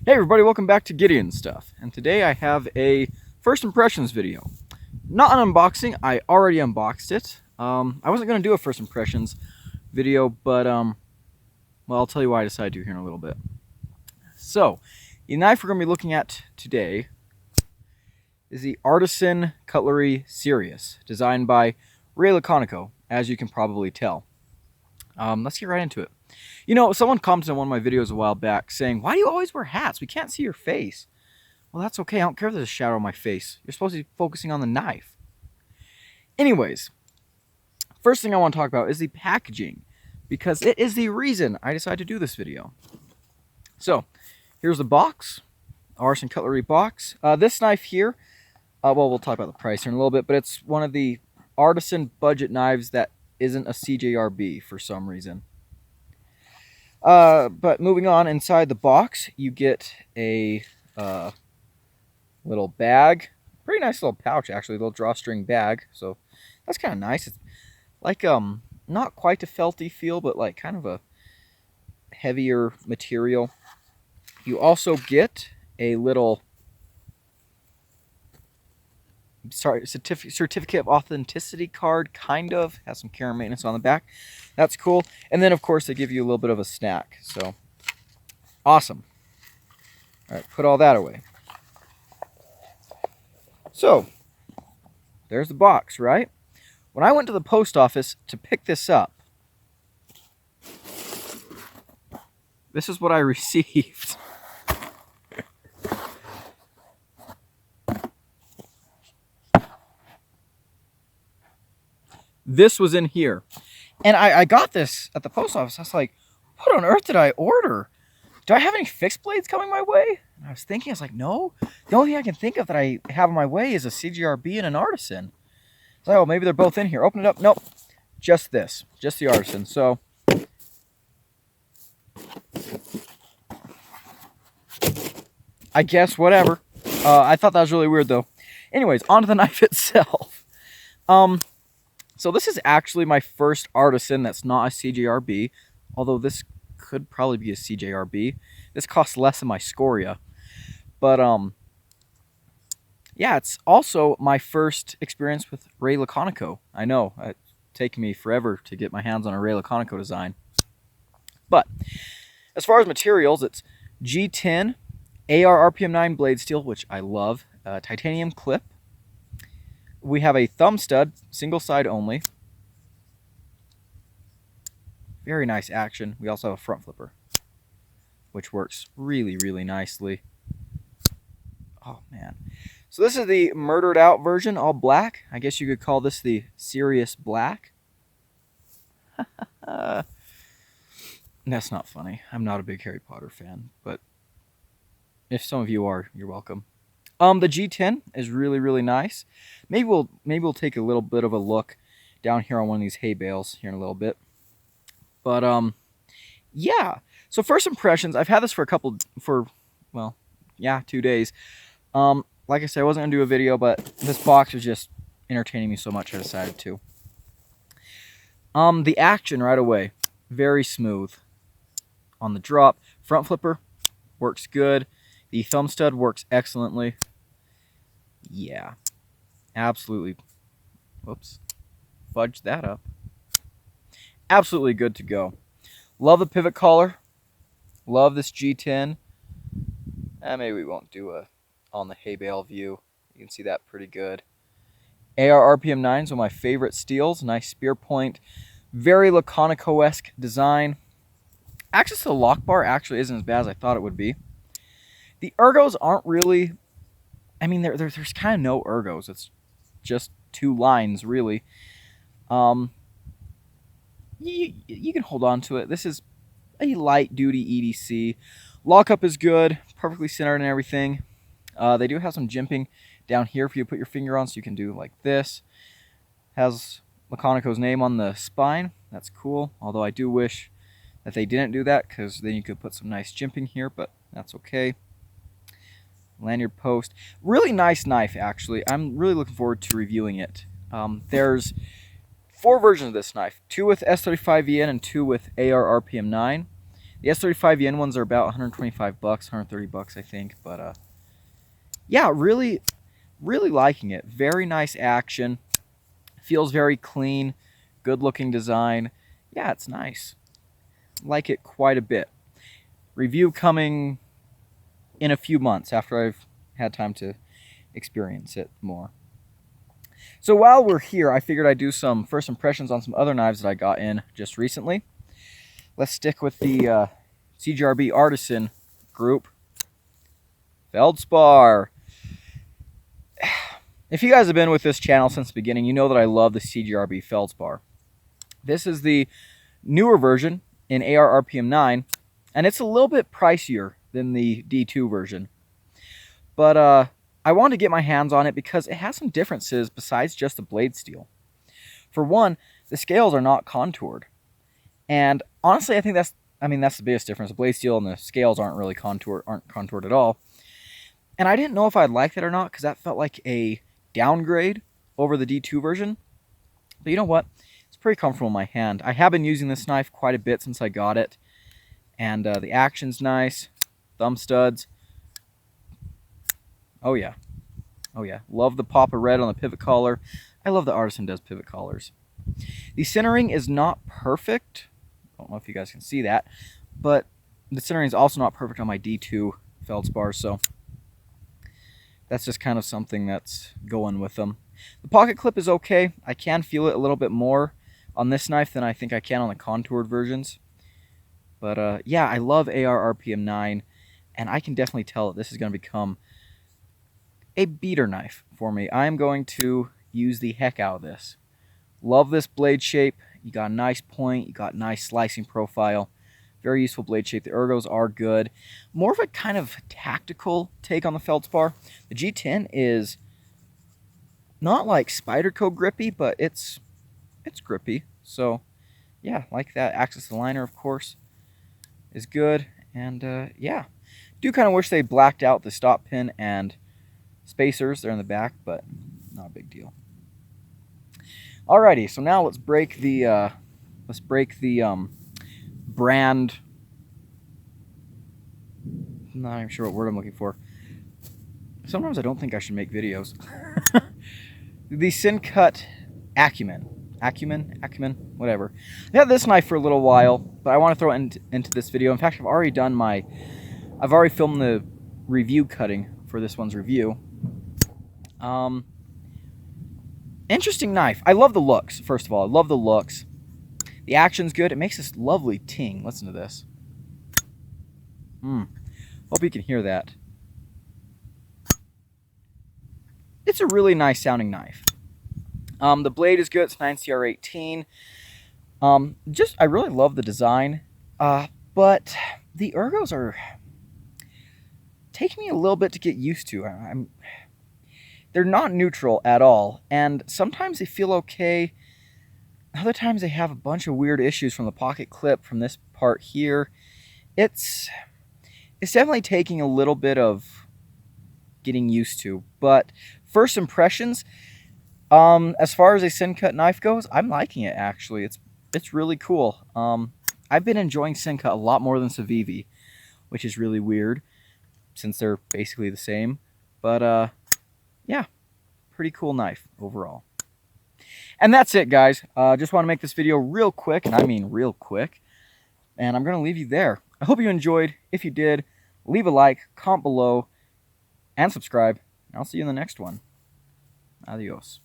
Hey everybody, welcome back to Gideon Stuff. And today I have a first impressions video. Not an unboxing, I already unboxed it. I wasn't going to do a first impressions video, but well, I'll tell you why I decided to here in a little bit. So, the knife we're going to be looking at today is the Artisan Cutlery Sirius, designed by Ray Laconico, as you can probably tell. Let's get right into it. You know, someone commented on one of my videos a while back saying, why do you always wear hats? We can't see your face. Well, that's okay. I don't care if there's a shadow on my face. You're supposed to be focusing on the knife. Anyways, first thing I want to talk about is the packaging, because it is the reason I decided to do this video. So, here's the box, Artisan Cutlery box. This knife here, well, we'll talk about the price here in a little bit, but it's one of the Artisan budget knives that isn't a CJRB for some reason. But moving on, inside the box, you get a little bag. Pretty nice little pouch, actually, little drawstring bag. So that's kind of nice. It's like not quite a felty feel, but like kind of a heavier material. You also get a little certificate of authenticity card, kind of. Has some care and maintenance on the back. That's cool. And then, of course, they give you a little bit of a snack. So, awesome. All right, put all that away. So, there's the box, right? When I went to the post office to pick this up, this is what I received. This was in here. And I got this at the post office. I was like, what on earth did I order? Do I have any fixed blades coming my way? And I was thinking, I was like, no. The only thing I can think of that I have on my way is a CJRB and an Artisan. I was like, oh, maybe they're both in here. Open it up. Nope. Just this. Just the Artisan. So, I guess whatever. I thought that was really weird, though. Anyways, onto the knife itself. So this is actually my first Artisan that's not a CJRB, although this could probably be a CJRB. This costs less than my Scoria. But, yeah, it's also my first experience with Ray Laconico. I know, it's taken me forever to get my hands on a Ray Laconico design. But, as far as materials, it's G10, AR RPM9 blade steel, which I love, titanium clip. We have a thumb stud, single side only. Very nice action. We also have a front flipper, which works really, really nicely. Oh, man. So this is the murdered out version, all black. I guess you could call this the Sirius Black. That's not funny. I'm not a big Harry Potter fan, but if some of you are, you're welcome. The G10 is really, really nice. Maybe we'll take a little bit of a look down here on one of these hay bales here in a little bit. But yeah. So first impressions, I've had this for 2 days. Like I said, I wasn't gonna do a video, but this box was just entertaining me so much I decided to. The action right away, very smooth. On the drop, front flipper works good. The thumb stud works excellently. Yeah, absolutely. Whoops. Fudged that up. Absolutely good to go. Love the pivot collar. Love this G10. Maybe we won't do a on the hay bale view. You can see that pretty good. AR RPM9 is one of my favorite steels. Nice spear point. Very Laconico-esque design. Access to the lock bar actually isn't as bad as I thought it would be. The ergos aren't really, I mean, there's kind of no ergos. It's just two lines, really. You can hold on to it. This is a light-duty EDC. Lockup is good, perfectly centered and everything. They do have some jimping down here for you to put your finger on, so you can do like this. Has Laconico's name on the spine. That's cool, although I do wish that they didn't do that, because then you could put some nice jimping here, but that's okay. Lanyard post. Really nice knife, actually. I'm really looking forward to reviewing it. There's 4 versions of this knife. 2 with S35VN and 2 with AR RPM9. The S35 yen ones are about 125 bucks, 130 bucks, I think. But yeah, really liking it. Very nice action. Feels very clean. Good looking design. Yeah, it's nice. Like it quite a bit. Review coming in a few months after I've had time to experience it more. So while we're here, I figured I'd do some first impressions on some other knives that I got in just recently. Let's stick with the CJRB Artisan group. Feldspar. If you guys have been with this channel since the beginning, you know that I love the CJRB Feldspar. This is the newer version in AR RPM 9, and it's a little bit pricier than the D2 version. But I wanted to get my hands on it because it has some differences besides just the blade steel. For one, the scales are not contoured. And honestly, I think that's the biggest difference. The blade steel and the scales aren't really contoured at all. And I didn't know if I'd like that or not because that felt like a downgrade over the D2 version. But you know what? It's pretty comfortable in my hand. I have been using this knife quite a bit since I got it. And the action's nice. Thumb studs. Oh yeah. Oh yeah. Love the pop of red on the pivot collar. I love that Artisan does pivot collars. The centering is not perfect. I don't know if you guys can see that. But the centering is also not perfect on my D2 Feldspar, so that's just kind of something that's going with them. The pocket clip is okay. I can feel it a little bit more on this knife than I think I can on the contoured versions. But yeah, I love AR RPM 9, and I can definitely tell that this is going to become a beater knife for me. I am going to use the heck out of this. Love this blade shape. You got a nice point. You got nice slicing profile. Very useful blade shape. The ergos are good. More of a kind of tactical take on the Feldspar. The G10 is not like Spyderco grippy, but it's grippy. So yeah, like that. Access to the liner, of course, is good. And yeah, do kind of wish they blacked out the stop pin and spacers. They're in the back, but not a big deal. Alrighty, so now let's break the brand. I'm not even sure what word I'm looking for. Sometimes I don't think I should make videos. The Sencut Acumen, whatever. I had this knife for a little while, but I want to throw it into this video. In fact, I've already filmed the review cutting for this one's review. Interesting knife. I love the looks, first of all. I love the looks. The action's good. It makes this lovely ting. Listen to this. Hope you can hear that. It's a really nice sounding knife. The blade is good. It's 9CR18. I really love the design. But the ergos are taking me a little bit to get used to. They're not neutral at all, and sometimes they feel okay. Other times they have a bunch of weird issues from the pocket clip, from this part here. It's definitely taking a little bit of getting used to, but first impressions, as far as a Sencut knife goes, I'm liking it actually. It's really cool. I've been enjoying Sencut a lot more than Civivi, which is really weird since they're basically the same. But yeah, pretty cool knife overall. And that's it, guys. Just want to make this video real quick, and I mean real quick. And I'm going to leave you there. I hope you enjoyed. If you did, leave a like, comment below, and subscribe. And I'll see you in the next one. Adios.